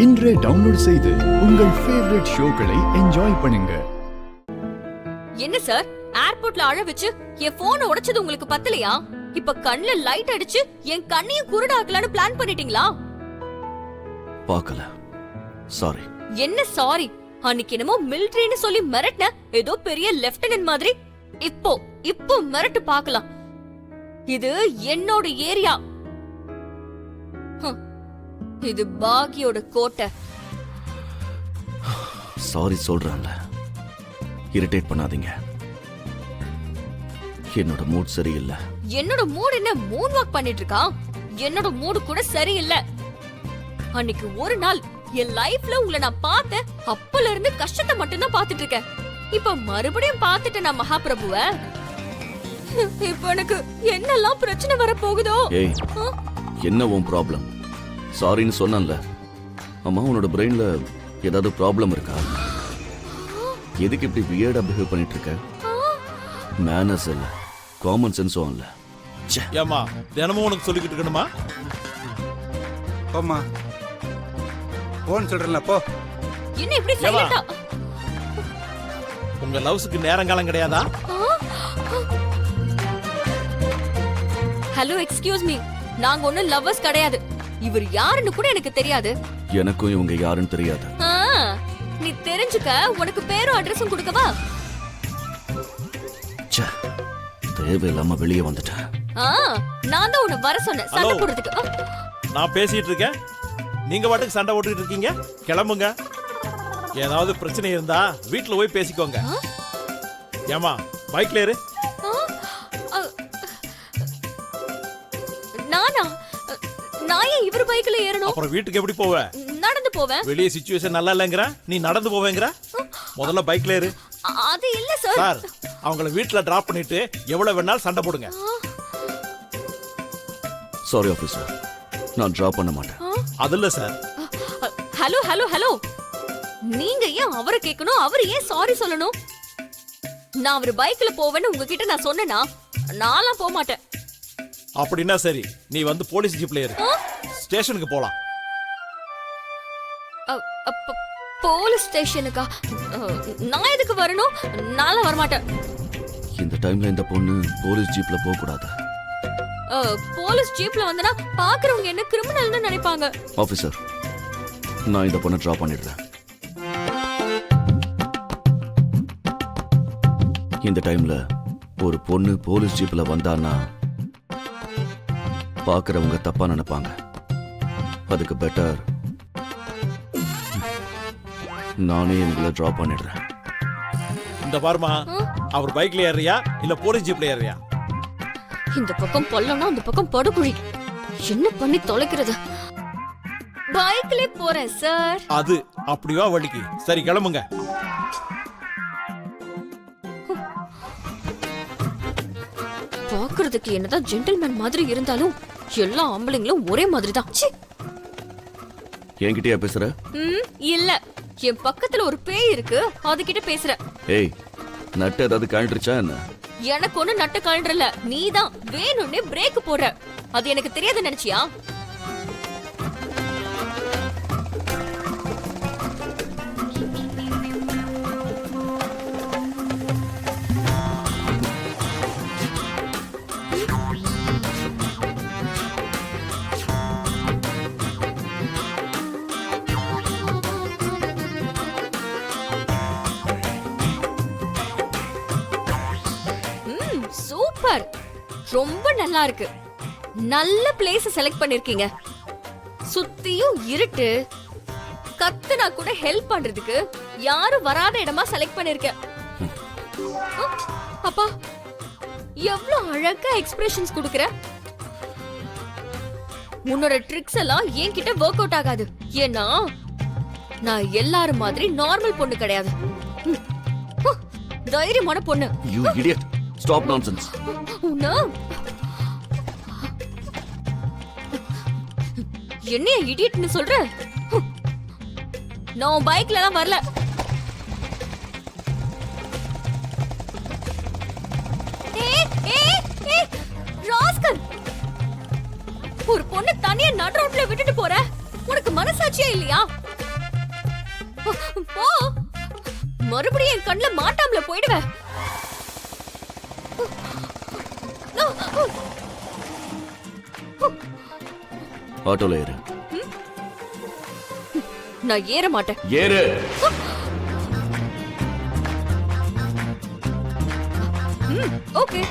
இன்றே டவுன்லோட் செய்து உங்கள் ஃபேவரட் ஷோக்களை என்ஜாய் பண்ணுங்க. என்ன சார், ஏர்போர்ட்ல அழ வச்சு என் போனை உடைச்சது உங்களுக்கு பத்தலையா? இப்ப கண்ணுல லைட் அடிச்சு என் கண்ணையும் குருடாக்கலான்னு பிளான் பண்ணிட்டீங்களா? பார்க்கல, சாரி. என்ன சாரி? அன்னைக்கு என்னமோ மிலிட்டரின்னு சொல்லி மிரட்டின, ஏதோ பெரிய லெப்டினன்ட் மாதிரி. இப்போ மிரட்டு பார்க்கலாம். இது என்னோட ஏரியா. இது பாகியோட கோட்டை. சாரி சொல்றேன்ல, இரிட்டேட் பண்ணாதீங்க. என்னோட மூட் சரியில்லை. என்னோட மூட் என்ன மூன் வாக் பண்ணிட்டு இருக்கா? என்னோட மூடு கூட சரியில்லை. அன்னைக்கு ஒரு நாள் என் லைஃப்ல உங்களை நான் பார்த்தேன். அப்பல இருந்து கஷ்டத்தை மட்டும் தான் பாத்துட்டு இருக்கேன். இப்ப மறுபடியும் பாத்துட்டேன் நான் மகாபிரபுவ. இப்ப எனக்கு என்னெல்லாம் பிரச்சனை வர போகுதோ. ஏய், என்ன உன் ப்ராப்ளம்? சாரின்னு சொன்னேன்ல. அம்மா, உன்னோட பிரெயின்ல ஏதாவது ப்ராப்ளம் இருக்கா? எதுக்கு இப்படி வியர்டா பிஹேவ் பண்ணிட்டு இருக்க? மேனர்ஸ் இல்ல, காமன் சென்ஸும் இல்ல. ஏமா தினமும் உனக்கு சொல்லிக்கிட்டு இருக்கணுமா? போம்மா, போன்னு சொல்றேன்ல, போ. என்ன இப்படி சைலண்டா? உங்க லவ்ஸ்க்கு நேரங்காலம் கிடையாதா? Hello, excuse me. நாங்க ஒன்னும் லவ்வர்ஸ் கிடையாது. இவர் யாருன்னு கூட எனக்கு தெரியாது. எனக்கும் இவங்க யாருன்னு தெரியாது. நீ தெரிஞ்சுக்க உனக்கு பேரும் அட்ரஸும் கொடுக்கவா? தேவையில்லாம வெளியே வந்துட்டேன். நான் தான் உன்னை வர சொன்னேன் சண்டை போடுறதுக்கு. நான் பேசிட்டு இருக்கேன், நீங்க பாட்டுக்கு சண்டை போட்டுக்கிட்டு இருக்கீங்க. கிளம்புங்க. ஏதாவது பிரச்சனை இருந்தா வீட்டுல போய் பேசிக்கோங்க. ஏமா, பைக்ல ஏறு. நானா? நான் ஏன் இவர் பைக்ல ஏறணும்? அப்புறம் வீட்டுக்கு எப்படி போவ? நடந்து போவேன். வெளியே சிச்சுவேஷன் நல்லா இல்லங்கற, நீ நடந்து போவேங்கற. முதல்ல பைக்ல ஏறு. அது இல்ல சார். சார், அவங்கள வீட்ல டிராப் பண்ணிட்டு எவ்வளவு வேணாலும் சண்டை போடுங்க. சாரி ஆபீசர், நான் டிராப் பண்ண மாட்டேன். அது இல்ல சார். ஹலோ ஹலோ ஹலோ, நீங்க ஏன் அவரை கேட்கணும்? அவர் ஏன் சாரி சொல்லணும்? நான் அவர் பைக்ல போவேன்னு உங்ககிட்ட நான் சொன்னேனா? நான்லாம் போக மாட்டேன். அப்படின்னா சரி, நீ வந்து போலீஸ் ஜீப்ல ஏறு. ஸ்டேஷனுக்கு போலாம். போலீஸ் ஸ்டேஷனுக்கா? நான் எதுக்கு வரணும்? நான்லாம் வர மாட்டேன். இந்த டைம்ல இந்த பொண்ணு போலீஸ் ஜீப்ல போக கூடாது. போலீஸ் ஜீப்ல வந்தனா பாக்குறவங்க என்ன கிரிமினல்னு நினைப்பாங்க. ஆபீசர், நான் இந்த பொண்ணை டிராப் பண்ணிடுறேன். இந்த டைம்ல ஒரு பொண்ணு போலீஸ் ஜீப்ல வந்தான்னா பாக்குறவங்க தப்பா நினைப்பாங்க. அதுக்கு பெட்டர் நானே உங்களை டிராப் பண்ணிடுறேன். இந்த பாருமா, அவர் பைக்ல ஏறியா இல்ல போலீஸ் ஜீப்ல ஏறியா? இந்த பக்கம் பள்ளம்னா அந்த பக்கம் படுகுழி. என்ன பண்ணி தொலைக்கிறது? பைக்ல போறேன் சார். அது அப்படியா வழிக்கு? சரி, கிளம்புங்க. பாக்குறதுக்கு என்னதான் ஜென்டில்மேன் மாதிரி இருந்தாலும் எல்லா ஆம்பளைங்களும் ஒரே மாதிரி தான். என்கிட்டயா பேசுற? இல்ல, என் பக்கத்துல ஒரு பேய் இருக்கு, அதுகிட்ட பேசுற. ஏய், நட்டு ஏதாவது கழண்டுருச்சா என்ன? எனக்கு ஒண்ணு நட்டு கழன்றல, நீதான் வேணும்னே பிரேக் போடுற. அது எனக்கு தெரியாத நினைச்சியா? சூப்பர், ரொம்ப நல்லா இருக்கு. நல்ல பிளேஸ் செலக்ட் பண்ணிருக்கீங்க. சுத்தியும் இருட்டு, கத்துனா கூட ஹெல்ப் பண்றதுக்கு யாரும் வராத இடமா செலக்ட் பண்ணிருக்கேன். அப்பா, எவ்வளவு அழகா எக்ஸ்பிரஷன்ஸ் குடுக்குற. உன்னோட ட்ரிக்ஸ் எல்லாம் என்கிட்ட வொர்க் அவுட் ஆகாது. ஏன்னா நான் எல்லாரும் மாதிரி நார்மல் பொண்ணு கிடையாது. தைரியமான பொண்ணு. You idiot. Stop nonsense. என்ன இடியட்னு சொல்ற? நான் பைக்ல எல்லாம் வரல. ராஸ்கல், ஒரு பொண்ணு தனியா நடு ரோட்ல விட்டுட்டு போற. உனக்கு மனசாட்சியே இல்லையா? போ, மறுபடியும் என் கண்ணுல மாட்டாமல போயிடுவேன். ஆட்டோல ஏறு. நான் ஏற மாட்டேன். ஏறு. ஓகே.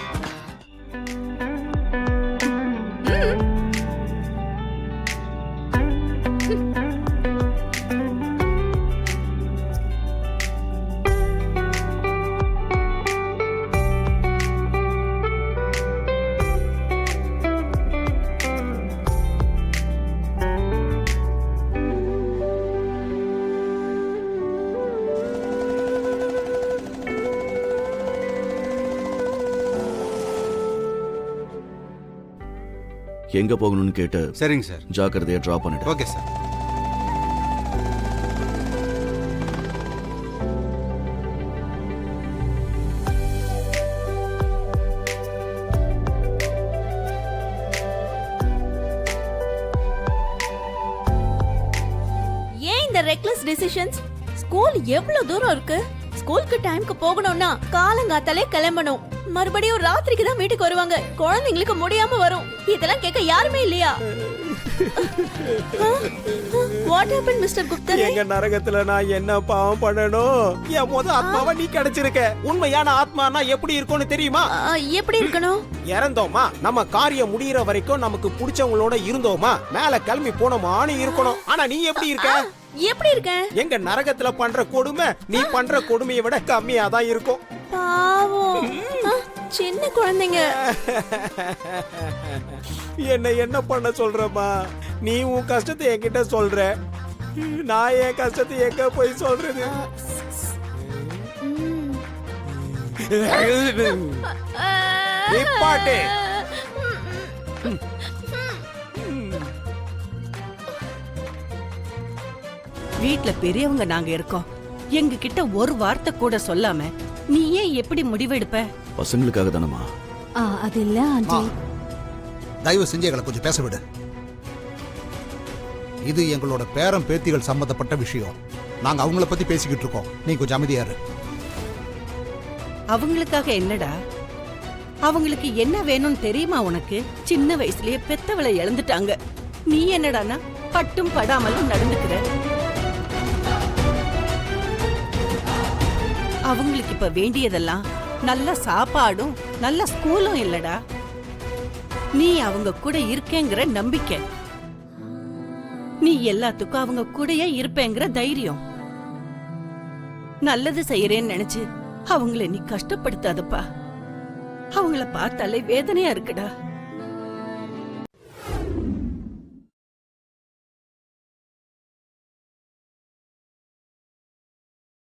எங்க போகணும்னு கேட்டு சரிங்க சார். ஜாக்கிரதையா டிராப் பண்ணிடு. Okay sir. ஏன் இந்த ரெக்லெஸ் டிசிஷன்ஸ்? ஸ்கூல் எவ்வளவு தூரம் இருக்கு? ஸ்கூலுக்கு டைம்க்கு போகணும்னா காலங்காத்தாலே கிளம்பணும். மறுபடியும் ராத்திரிக்கு தான் வீட்டுக்கு வருவாங்க. குழந்தைங்களுக்கு முடியாம வரும். இதெல்லாம் கேட்க யாருமே இல்லையா? வாட் ஹேப்பன் மிஸ்டர் குப்தர்? எங்க நரகத்துல நான் என்ன பாவம் பண்ணணும்? என் முத ஆத்மாவா நீ கிடைச்சிருக்க. உண்மையான ஆத்மானா எப்படி இருக்கும்னு தெரியுமா? எப்படி இருக்கணும்? இறந்தோமா, நம்ம காரியம் முடியற வரைக்கும் நமக்கு பிடிச்சவங்களோட இருந்தோமா, மேல கிளம்பி போனோமான்னு இருக்கணும். ஆனா நீ எப்படி இருக்க? எப்படி இருக்க? எங்க நரகத்துல பண்ற கொடுமை நீ பண்ற கொடுமையை விட கம்மியா தான் இருக்கும். பாவம். சின்ன குழந்தைங்க. என்ன பண்ண சொல்றமா? நீ உன் கஷ்டத்தை என்கிட்ட சொல்ற, நான் என் கஷ்டத்தை எங்க போய் சொல்றது? நிப்பாட்டு. வீட்ல பெரியவங்க நாங்க இருக்கோம். எங்க கிட்ட ஒரு வார்த்தை கூட சொல்லாம நீ ஏன் எப்படி முடிவெடுப்ப? பசங்களுக்காக தானம்மா. அது இல்ல ஆண்டி. தயவு செஞ்சு எங்களை கொஞ்சம் பேச விடு. இது எங்களோட பேரம் பேத்திகள் சம்பந்தப்பட்ட விஷயம். நாங்க அவங்கள பத்தி பேசிக்கிட்டு இருக்கோம். நீ கொஞ்சம் அமைதியாரு. அவங்களுக்காக என்னடா? அவங்களுக்கு என்ன வேணும்னு தெரியுமா உனக்கு? சின்ன வயசுலயே பெத்தவளை இழந்துட்டாங்க. நீ என்னடானா பட்டும் படாமலும் நடந்துக்கிற. அவங்களுக்கு இப்ப வேண்டியதெல்லாம் நல்ல சாப்பாடும் நல்ல ஸ்கூலும் இல்லடா. நீ அவங்க கூட இருக்கேங்கிற நம்பிக்கை, நீ எல்லாத்துக்கும் அவங்க கூடயே இருப்பேங்கிற தைரியம். நல்லது செய்யறேன்னு நினைச்சு அவங்கள நீ கஷ்டப்படுத்தாதப்பா. அவங்கள பார்த்தாலே வேதனையா இருக்குடா.